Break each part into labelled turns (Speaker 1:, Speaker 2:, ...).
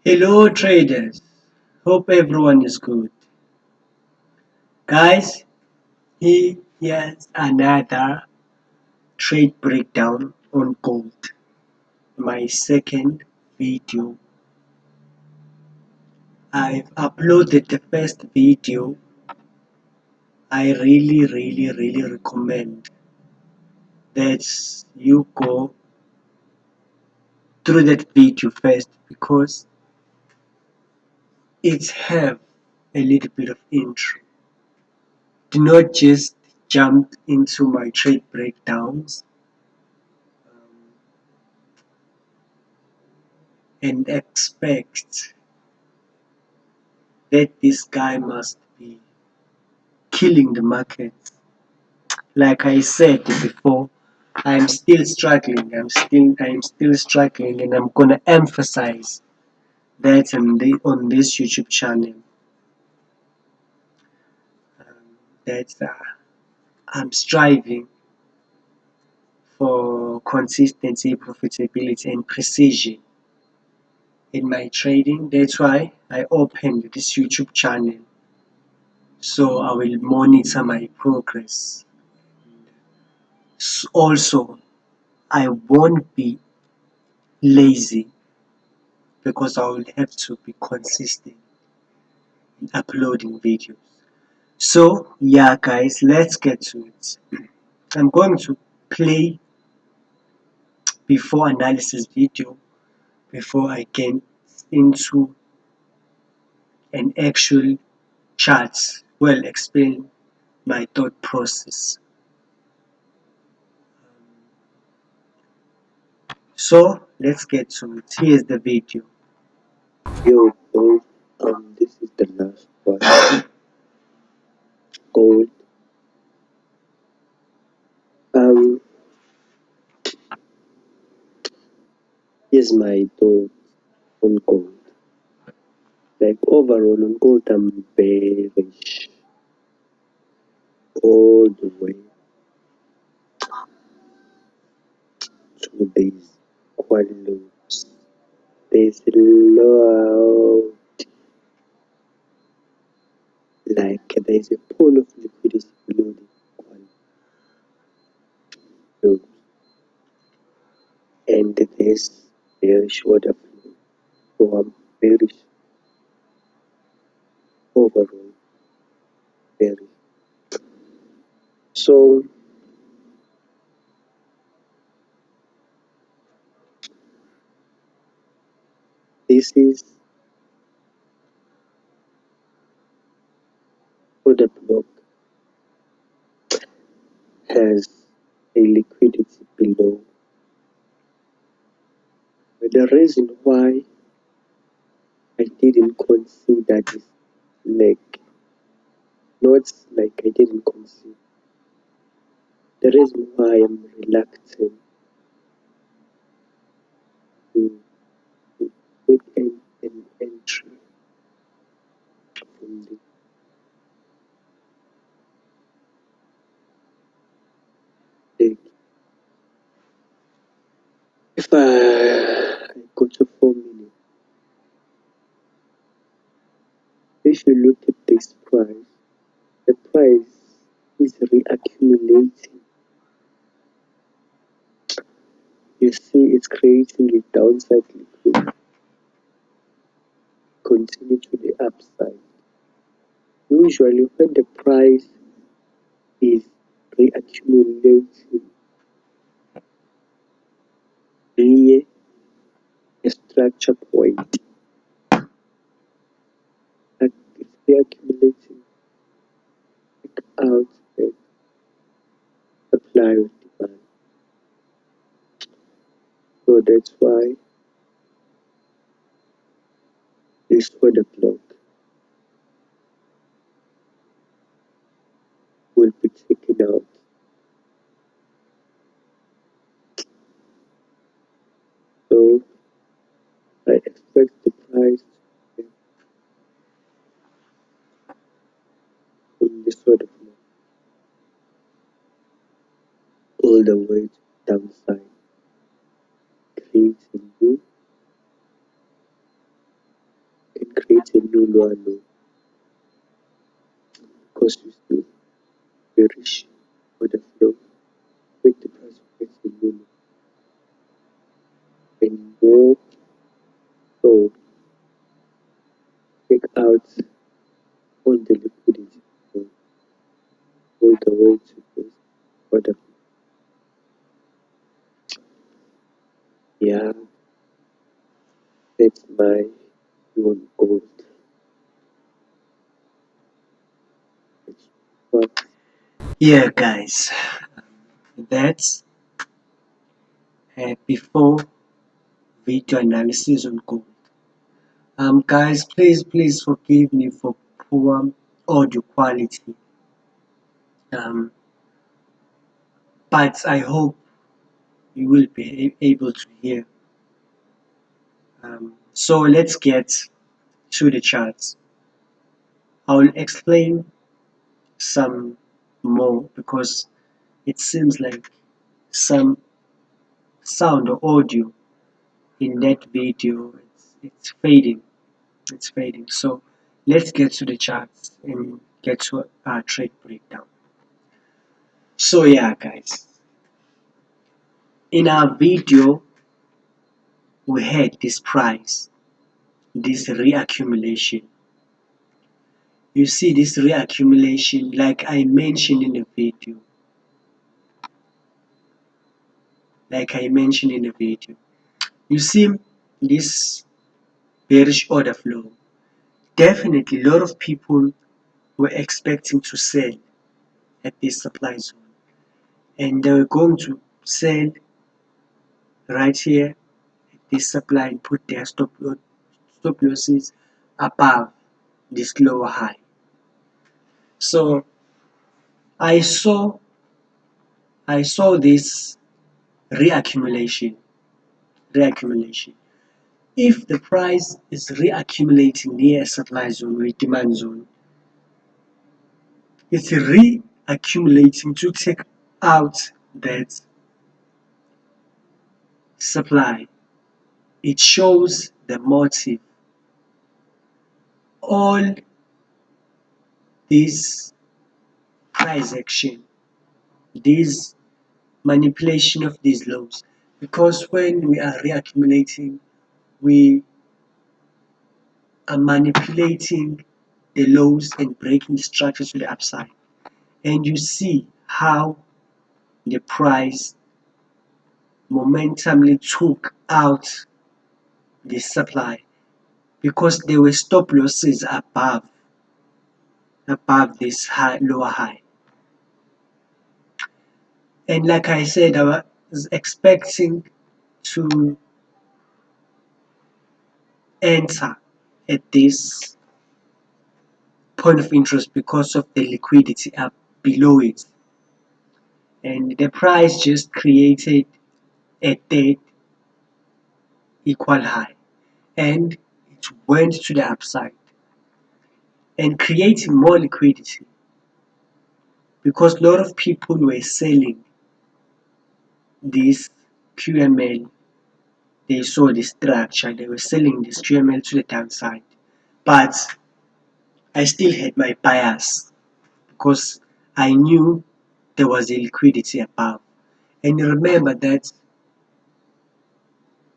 Speaker 1: Hello traders, hope everyone is good. Guys, here's another trade breakdown on gold. My second video. I've uploaded the first video. I really recommend that you go through that video first because it have a little bit of intro. Do not just jump into my trade breakdowns and expect that this guy must be killing the market. Like I said before, I'm still struggling. I'm still struggling, and I'm gonna emphasize that on this YouTube channel. That I'm striving for consistency, profitability, and precision in my trading. That's why I opened this YouTube channel, so I will monitor my progress. Also, I won't be lazy because I will have to be consistent in uploading videos. So yeah guys, let's get to it. I'm going to play before analysis video before I get into an actual chart. Well, explain my thought process. So let's get to it. Here's the video.
Speaker 2: Yo, bro, this is the last one. Gold. Um, Here's my thought on gold. Like overall on gold, I'm bearish all the way to these qualos. There's a lot, like there's a pool of liquidity below the qualos, and there's bearish order flow. So I'm bearish overall, bearish. So this is order block has a liquidity below. But the reason why I didn't consider this leg, not like I didn't consider, the reason why I'm reluctant to make an entry from the leg. If I go to 4 minutes, if you look at this price, the price is reaccumulating. You see, it's creating a downside liquidity, continue to the upside. Usually, when the price is reaccumulating near a structure point, and it's reaccumulating out the supply of demand. So that's why this order block will be taken out. So I expect the price to be on this order block all the way to the downside, creating new create a new lower low because you see bearish order flow, make the price create a new low and more so take out all the liquidity and all the way to this order. Yeah, that's my view on gold. It's what
Speaker 1: Yeah, guys, that's before video analysis on gold. Guys, please forgive me for poor audio quality. Um, but I hope you will be able to hear. So let's get to the charts. I'll explain some more because it seems like some sound or audio in that video it's fading. It's fading. So let's get to the charts and get to our trade breakdown. So yeah, guys, in our video we had this price, this reaccumulation. You see this reaccumulation, like I mentioned in the video, You see this bearish order flow. Definitely, a lot of people were expecting to sell at this supply zone, and they were going to sell right here at this supply and put their stop losses above this lower high. So I saw this reaccumulation. Reaccumulation. If the price is reaccumulating near a supply zone or a demand zone, it's reaccumulating to take out that supply. It shows the motive. All this price action, this manipulation of these lows, because when we are reaccumulating, we are manipulating the lows and breaking the structure to the upside. And you see how the price momentarily took out the supply because there were stop losses above this lower high. And like I said, I was expecting to enter at this point of interest because of the liquidity up below it, and the price just created a dead equal high, and it went to the upside and creating more liquidity because a lot of people were selling this QML. They saw the structure, they were selling this QML to the downside, but I still had my bias because I knew there was a liquidity above. And remember that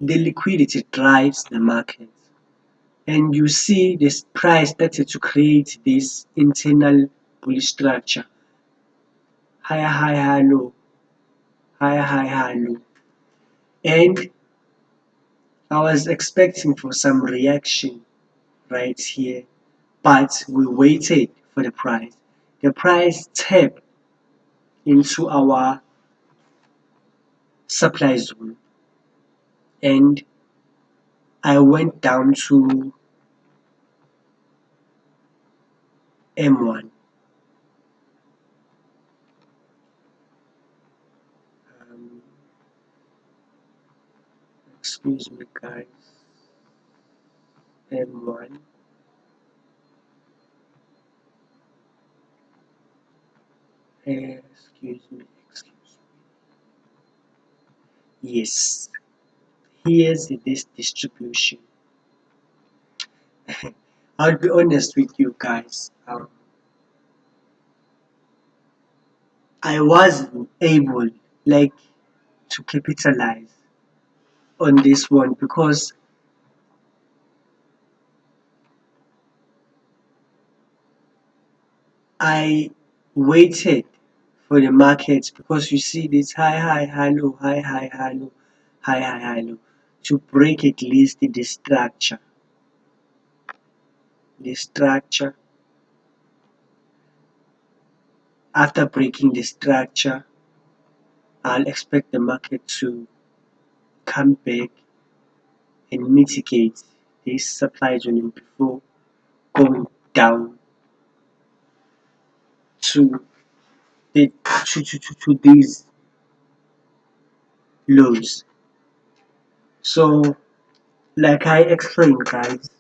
Speaker 1: the liquidity drives the market. And you see this price started to create this internal bullish structure. Higher, higher, higher, low. Higher, higher, higher, low. And I was expecting for some reaction right here, but we waited for the price. The price tapped into our supply zone and I went down to M1. Um, excuse me, guys. M1. Excuse me. Excuse me. Yes. Here's this distribution. I'll be honest with you guys. I wasn't able, like, to capitalize on this one because I waited for the market, because you see this high low, high low, high low, to break at least the structure. The structure. After breaking the structure, I'll expect the market to come back and mitigate this supply zone before going down to the to these lows. So, like I explained, guys,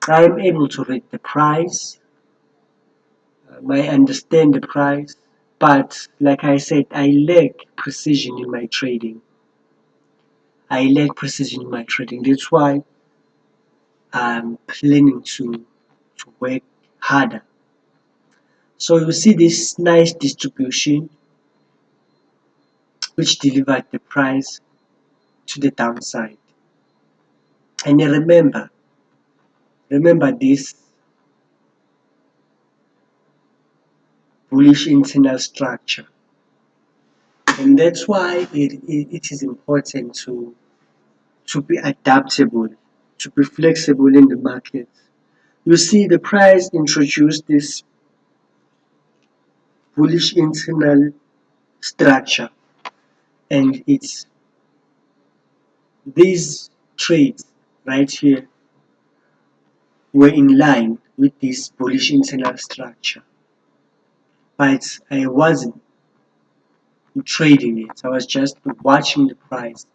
Speaker 1: I'm able to read the price. I understand the price, but like I said, I lack precision in my trading. I lack precision in my trading. That's why I'm planning to work harder. So you see this nice distribution which delivered the price to the downside. And remember this bullish internal structure. And that's why it is important to be adaptable, to be flexible in the market. You see, the price introduced this bullish internal structure, and it's these trades right here were in line with this bullish internal structure. But I wasn't trading it, I was just watching the price,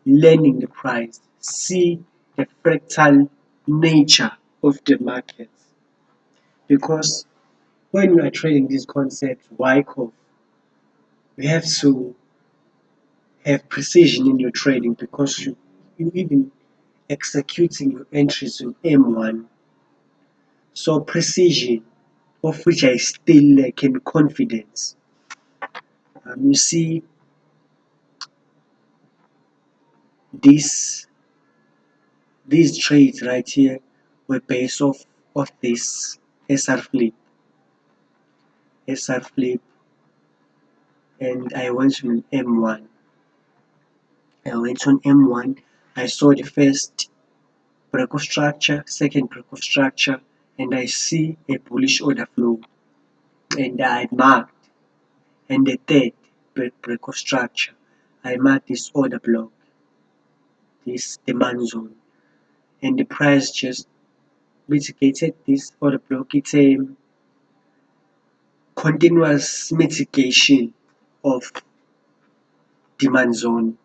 Speaker 1: learning the price, see the fractal nature of the market. Because when you are trading this concept, Wyckoff, you have to have precision in your trading, because you even executing your entries on M1. So precision, of which I still lack in confidence. You see, this these trades right here were based off of this SR flip, SR flip, and I went on M1. I went on M1. I saw the first break of structure, second break of structure, and I see a bullish order flow, and I marked. And the third break of structure, I marked this order block, this demand zone, and the price just mitigated this order block. It's a continuous mitigation of demand zone,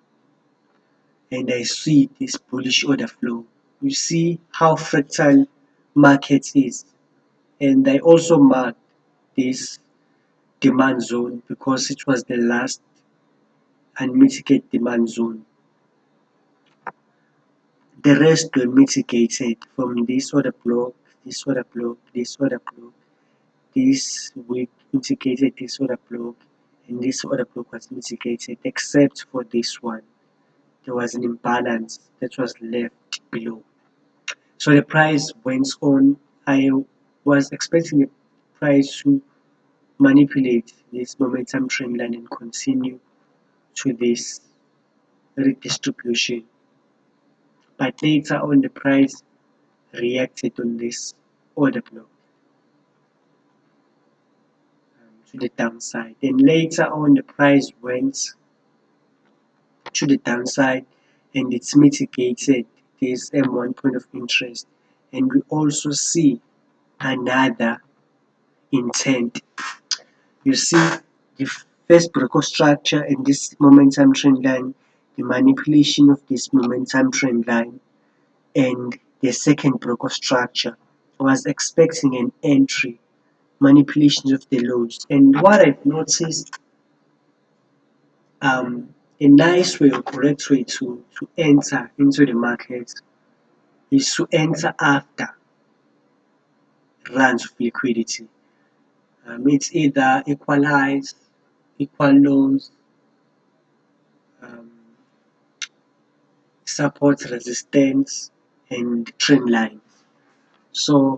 Speaker 1: and I see this bullish order flow. You see how fractal market is, and I also marked this demand zone because it was the last unmitigated demand zone. The rest were mitigated from this other block, this other block, this other block, this week mitigated this other block, and this other block was mitigated, except for this one. There was an imbalance that was left below. So the price went on. I was expecting the price to manipulate this momentum trend line and continue to this redistribution. But later on, the price reacted on this order block to the downside. Then later on, the price went to the downside, and it's mitigated this M1 point of interest. And we also see another intent. You see the first breakout structure and this momentum trend line, the manipulation of this momentum trend line, and the second breakout structure. I was expecting an entry, manipulation of the lows. And what I've noticed, a nice way or correct way to enter into the market is to enter after. runs with liquidity. It's either equal highs, equal lows, um, support, resistance, and trend lines. So,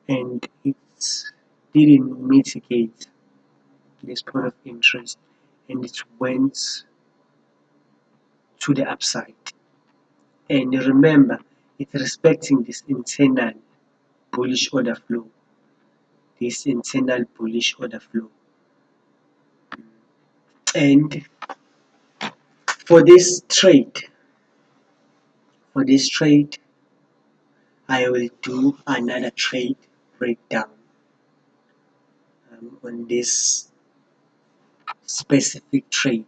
Speaker 1: and it didn't mitigate this point of interest, and it went to the upside. And remember, it's respecting this internal bullish order flow. This internal bullish order flow. And for this trade, for this trade, I will do another trade breakdown on this specific trade.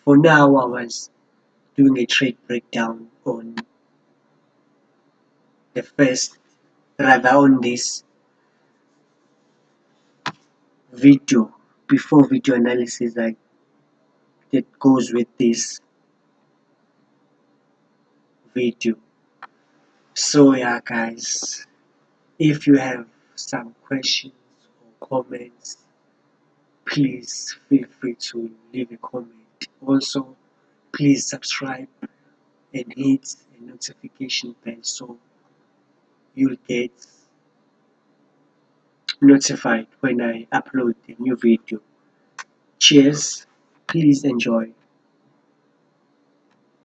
Speaker 1: For now, I was doing a trade breakdown on the first, rather on this video, before video analysis that goes with this video. So yeah, guys, if you have some questions or comments, please feel free to leave a comment. Also, please subscribe and hit the notification bell so you'll get notified when I upload a new video. Cheers, please enjoy.